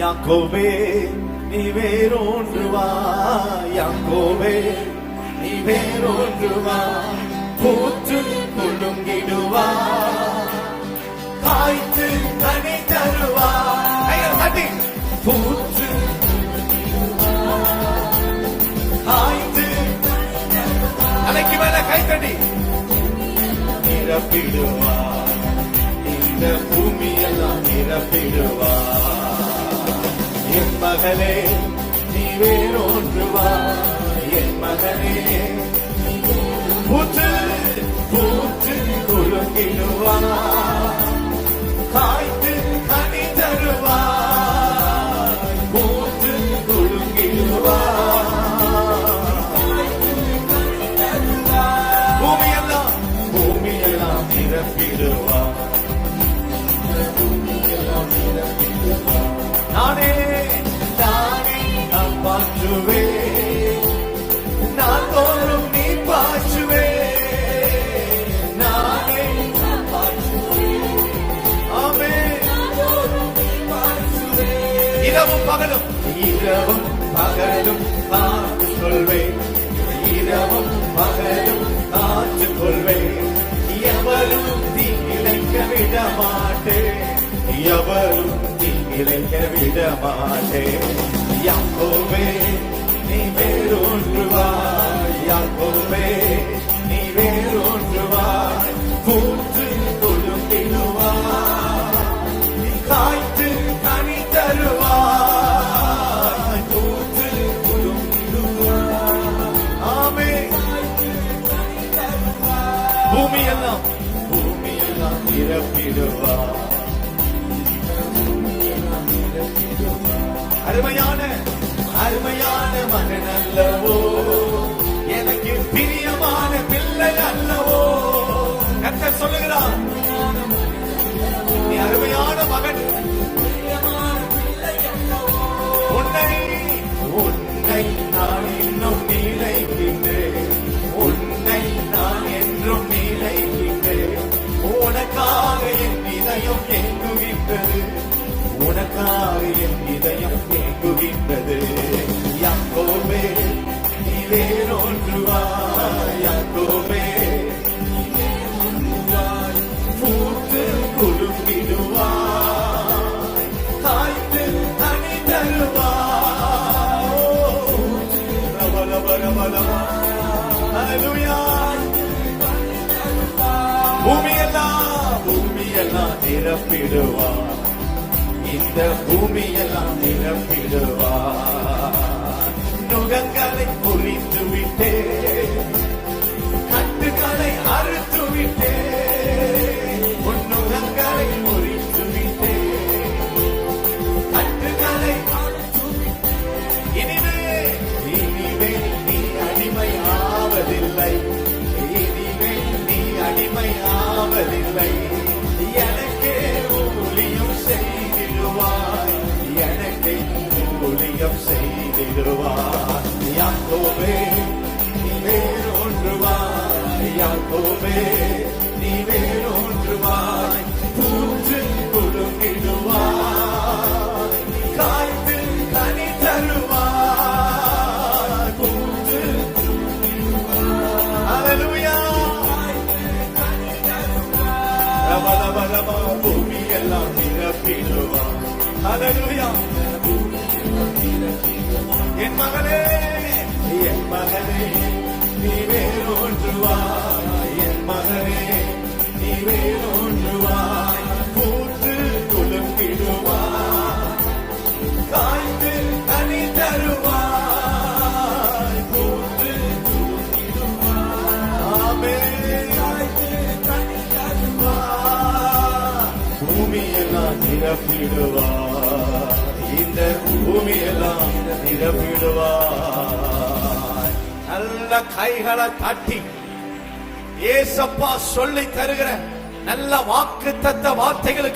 யாக்கோபே நீ வேறொன்றுவாய், யாக்கோபே நீ வேறொன்றுவாய், பூத்து குலுங்கிடுவாய், காய்த்து கனி தருவாய், பூத்து காய்த்து அலைக்கு மேல கைத்தடி நிரப்பிடுவாய், இந்த பூமியெல்லாம் நிரப்பிடுவாய். என் மகனே நீ வேறொன்றுவாய், என் மகனே பூத்து பூத்து குலுங்கிடுவாய், காய்த்து கனி தருவாய், பூத்து குலுங்கிடுவாய். பூமியெல்லாம் பூமியெல்லாம் நிரப்பிடுவாய், பூமியெல்லாம் நிரப்பிடுவாய். நானே நானே நான் பாற்றுவே, நான் தோறும் நீ பாற்றுவே, நானே நான் பாற்றுவே, ஆமென். இரவும் பகலும் இரவும் பகலும் காத்துக் கொள்வேன், இரவும் பகலும் காத்துக் கொள்வேன், எவரும் தீங்கிழைக்க விட மாட்டேன், எவரும் தீங்கிழைக்க விட மாட்டேன். யாக்கோபே நீ வேறொன்றுவாய், யாக்கோபே நீ வேறொன்றுவாய், பூத்து குலுங்கிடுவாய், காய்த்து கனி தருவாய், பூத்து குலுங்கிடுவாய், ஆமென். பூமியெல்லாம் பூமியெல்லாம் நிரப்பிடுவாய், அருமையான அருமையான மகன் அல்லவோ, எனக்கு பிரியமான பிள்ளை அல்லவோ. கர்த்தர் சொல்லுகிறார், நீ அருமையான மகன், உன்னை உன்னை நான் இன்னும் நினைக்கின்றேன், உன்னை நான் என்றும் நினைக்கின்றேன். உனக்காக என் இதயம் ஏங்குகின்றது, உனக்காக என் இதயம் ஏங்குகின்றது. யாக்கோபே நீ வேறொன்றுவாய், யாக்கோபே நீ வேறொன்றுவாய், பூத்து குலுங்கிடுவாய், காய்த்து கனி தருவாய். ஹல்லேலூயா. பூமியெல்லாம் பூமியெல்லாம் நிரப்பிடுவாய், இந்த பூமியெல்லாம் நிரப்பிடுவார். நுகங்களை புரிந்து விட்டே, கட்டுகளை அறுத்து விட்டே, உன் நுகங்களை புரிந்து விட்டே, கட்டுகளை அறுத்து விட்டே. இனிமேல் இனிமேல் நீ அடிமை ஆவதில்லை, இனிமேல் நீ அடிமை ஆவதில்லை. எனக்கே ஊழியம் செய்திடுவாய், எனக்கே ஊழியம் செய்திடுவாய். யாக்கோபே நீ வேறொன்றுவாய், யாக்கோபே நீ வேறொன்றுவாய், பூத்து குலுங்கிடுவாய், காய்த்து கனி தருவாய், பூத்து குலுங்கிடுவாய். ஹல்லேலூயா. பூமியெல்லாம் நிரப்பிடுவார், ஹல்லேலூயா. என் மகனே என் மகனே நீ வேறொன்றுவாய், என் மகனே நீ வேறொன்றுவாய், பூத்து குலுங்கிடுவாய், காய்த்து கனி தருவாய், பூத்து குலுங்கிடுவாய், ஆமென். காய்த்து கனி தருவாய். பூமியெல்லாம் நிரப்பிடுவாய், இந்த பூமியெல்லாம் நிரப்பிடுவாய். நல்ல கைகளை தட்டி ஏசப்பா சொல்லி தருகிற நல்ல வாக்குத்தத்த வார்த்தைகளுக்கு